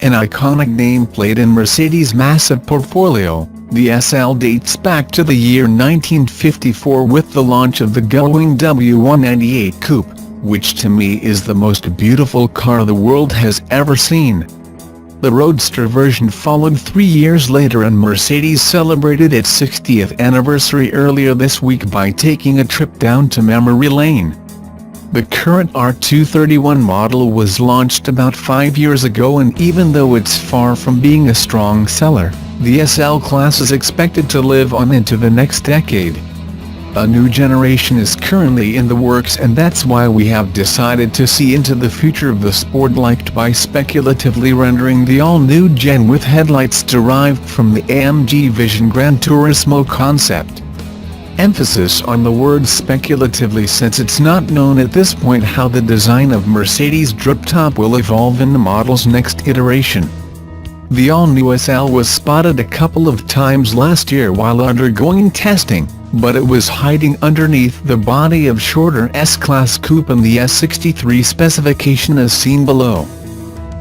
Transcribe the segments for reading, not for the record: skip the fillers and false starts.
An iconic nameplate in Mercedes' massive portfolio, the SL dates back to the year 1954 with the launch of the glowing W198 Coupe, which to me is the most beautiful car the world has ever seen. The Roadster version followed 3 years later, and Mercedes celebrated its 60th anniversary earlier this week by taking a trip down to memory lane. The current R231 model was launched about 5 years ago, and even though it's far from being a strong seller, the SL class is expected to live on into the next decade. A new generation is currently in the works, and that's why we have decided to see into the future of the sport liked by speculatively rendering the all-new Gen with headlights derived from the AMG Vision Gran Turismo concept. Emphasis on the word speculatively, since it's not known at this point how the design of Mercedes' drip top will evolve in the model's next iteration. The all-new SL was spotted a couple of times last year while undergoing testing, but it was hiding underneath the body of shorter S-Class coupe in the S63 specification as seen below.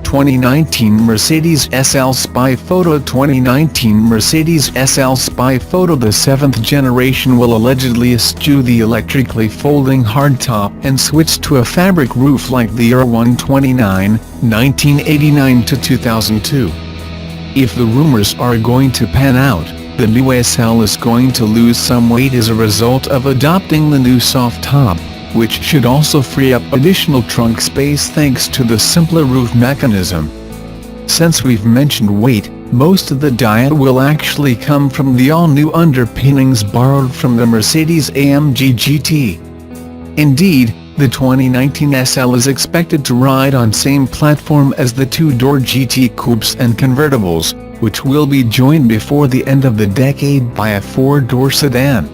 2019 Mercedes SL Spy Photo. 2019 Mercedes SL Spy Photo. The 7th generation will allegedly eschew the electrically folding hardtop and switch to a fabric roof like the R129, 1989–2002. If the rumors are going to pan out, the new SL is going to lose some weight as a result of adopting the new soft top, which should also free up additional trunk space thanks to the simpler roof mechanism. Since we've mentioned weight, most of the diet will actually come from the all-new underpinnings borrowed from the Mercedes-AMG GT. Indeed, the 2019 SL is expected to ride on same platform as the two-door GT coupes and convertibles, which will be joined before the end of the decade by a four-door sedan.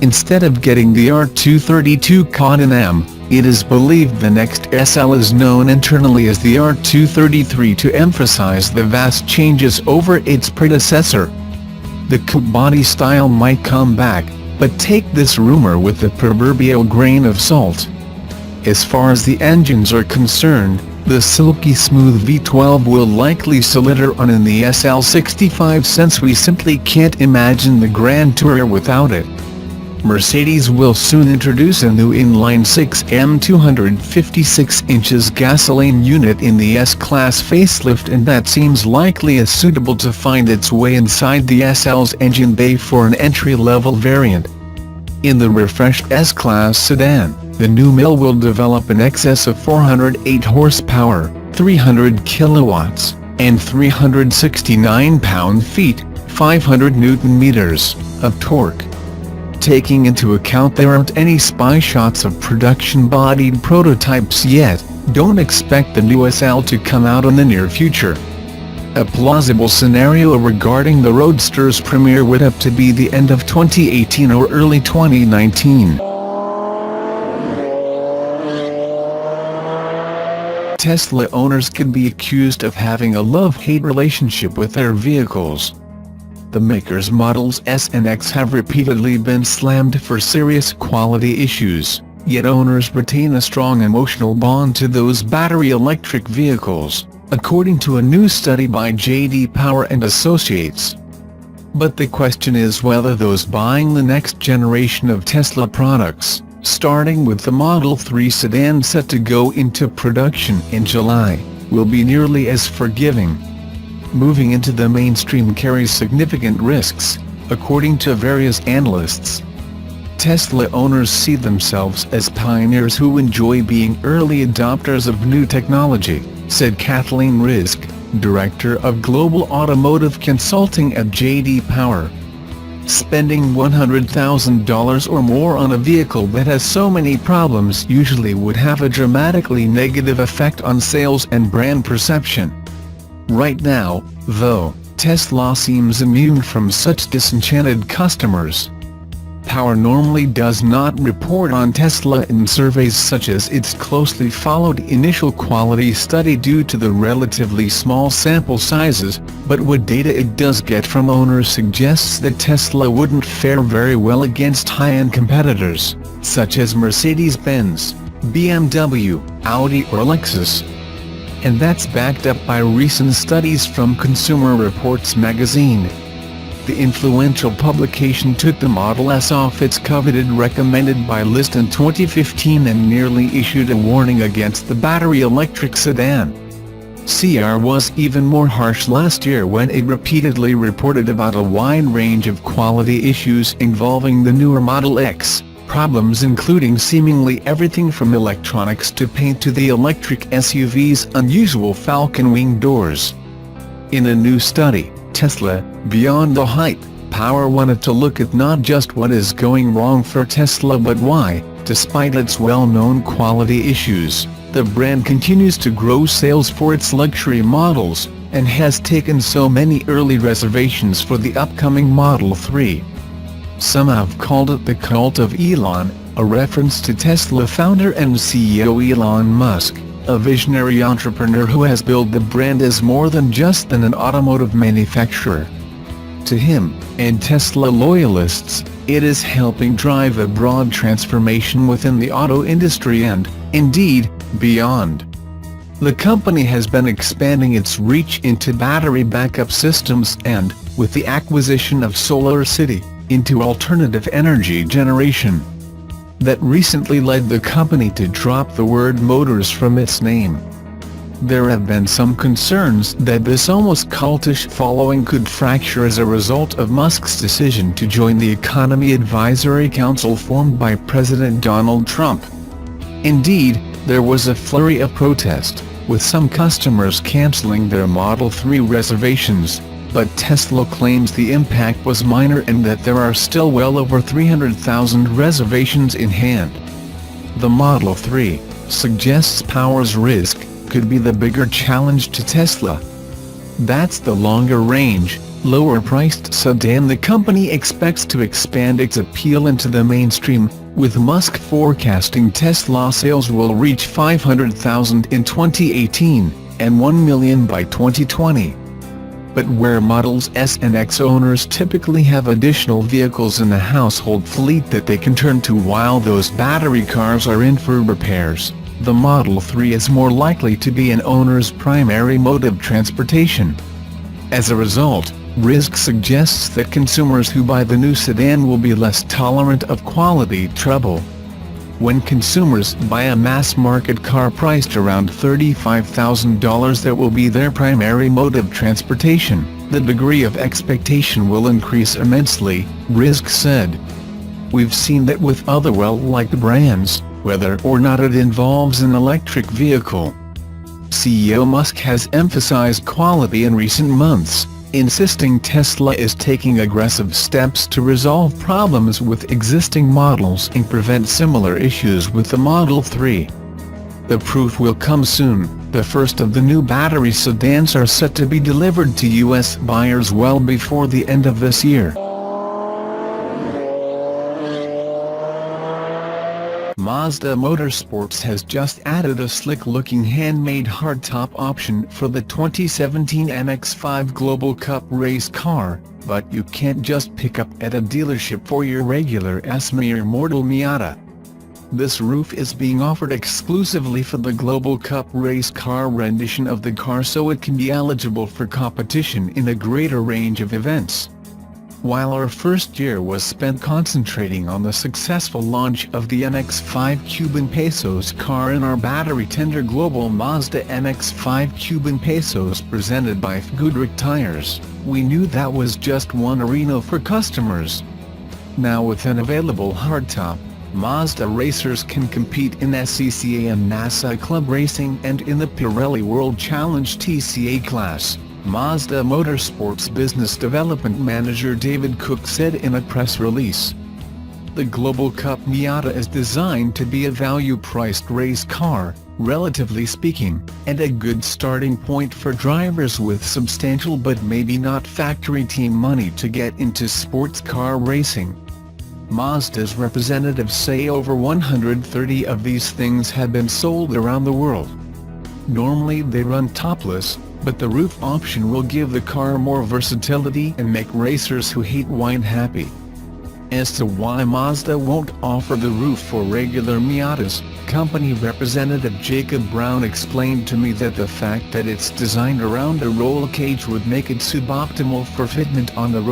Instead of getting the R232 caught in M, it is believed the next SL is known internally as the R233 to emphasize the vast changes over its predecessor. The coupe body style might come back, but take this rumor with the proverbial grain of salt. As far as the engines are concerned, the silky smooth V12 will likely still later on in the SL65, since we simply can't imagine the Grand Tourer without it. Mercedes will soon introduce a new inline-6 256 inches gasoline unit in the S-Class facelift, and that seems likely as suitable to find its way inside the SL's engine bay for an entry-level variant. In the refreshed S-Class sedan, the new mill will develop in excess of 408 horsepower, 300 kilowatts, and 369 pound-feet, 500 newton-meters, of torque. Taking into account there aren't any spy shots of production-bodied prototypes yet, don't expect the new SL to come out in the near future. A plausible scenario regarding the Roadster's premiere would have to be the end of 2018 or early 2019. Tesla owners could be accused of having a love-hate relationship with their vehicles. The maker's Models S and X have repeatedly been slammed for serious quality issues, yet owners retain a strong emotional bond to those battery electric vehicles, according to a new study by J.D. Power and Associates. But the question is whether those buying the next generation of Tesla products, starting with the Model 3 sedan set to go into production in July, will be nearly as forgiving. Moving into the mainstream carries significant risks, according to various analysts. Tesla owners see themselves as pioneers who enjoy being early adopters of new technology, said Kathleen Rizk, Director of Global Automotive Consulting at J.D. Power. Spending $100,000 or more on a vehicle that has so many problems usually would have a dramatically negative effect on sales and brand perception. Right now, though, Tesla seems immune from such disenchanted customers. Power normally does not report on Tesla in surveys such as its closely followed initial quality study due to the relatively small sample sizes, but what data it does get from owners suggests that Tesla wouldn't fare very well against high-end competitors, such as Mercedes-Benz, BMW, Audi or Lexus. and that's backed up by recent studies from Consumer Reports magazine. The influential publication took the Model S off its coveted recommended buy list in 2015 and nearly issued a warning against the battery electric sedan. CR was even more harsh last year when it repeatedly reported about a wide range of quality issues involving the newer Model X, problems including seemingly everything from electronics to paint to the electric SUV's unusual falcon wing doors. In a new study, Tesla, Beyond the Hype, Power wanted to look at not just what is going wrong for Tesla but why, despite its well-known quality issues, the brand continues to grow sales for its luxury models, and has taken so many early reservations for the upcoming Model 3. Some have called it the cult of Elon, a reference to Tesla founder and CEO Elon Musk, a visionary entrepreneur who has built the brand as more than just an automotive manufacturer. To him, and Tesla loyalists, it is helping drive a broad transformation within the auto industry and, indeed, beyond. The company has been expanding its reach into battery backup systems and, with the acquisition of SolarCity, into alternative energy generation. That recently led the company to drop the word motors from its name. There have been some concerns that this almost cultish following could fracture as a result of Musk's decision to join the Economy Advisory Council formed by President Donald Trump. Indeed, there was a flurry of protest, with some customers canceling their Model 3 reservations, but Tesla claims the impact was minor and that there are still well over 300,000 reservations in hand. The Model 3, suggests Power's risk, could be the bigger challenge to Tesla. That's the longer-range, lower-priced sedan the company expects to expand its appeal into the mainstream, with Musk forecasting Tesla sales will reach 500,000 in 2018, and 1 million by 2020. But where Models S and X owners typically have additional vehicles in the household fleet that they can turn to while those battery cars are in for repairs, the Model 3 is more likely to be an owner's primary mode of transportation. As a result, risk suggests that consumers who buy the new sedan will be less tolerant of quality trouble. When consumers buy a mass-market car priced around $35,000 that will be their primary mode of transportation, the degree of expectation will increase immensely, Risk said. We've seen that with other well-liked brands, whether or not it involves an electric vehicle. CEO Musk has emphasized quality in recent months, insisting Tesla is taking aggressive steps to resolve problems with existing models and prevent similar issues with the Model 3. The proof will come soon. The first of the new battery sedans are set to be delivered to U.S. buyers well before the end of this year. Mazda Motorsports has just added a slick-looking handmade hardtop option for the 2017 MX-5 Global Cup race car, but you can't just pick up at a dealership for your regular S-mere mortal Miata. This roof is being offered exclusively for the Global Cup race car rendition of the car so it can be eligible for competition in a greater range of events. While our first year was spent concentrating on the successful launch of the MX-5 Cuban Pesos car in our battery-tender global Mazda MX-5 Cuban Pesos presented by Goodrich Tires, we knew that was just one arena for customers. Now with an available hardtop, Mazda racers can compete in SCCA and NASA Club Racing and in the Pirelli World Challenge TCA class. Mazda Motorsports Business Development Manager David Cook said in a press release. The Global Cup Miata is designed to be a value-priced race car, relatively speaking, and a good starting point for drivers with substantial but maybe not factory team money to get into sports car racing. Mazda's representatives say over 130 of these things have been sold around the world. Normally they run topless, but the roof option will give the car more versatility and make racers who hate wine happy. As to why Mazda won't offer the roof for regular Miatas, company representative Jacob Brown explained to me that the fact that it's designed around a roll cage would make it suboptimal for fitment on the road.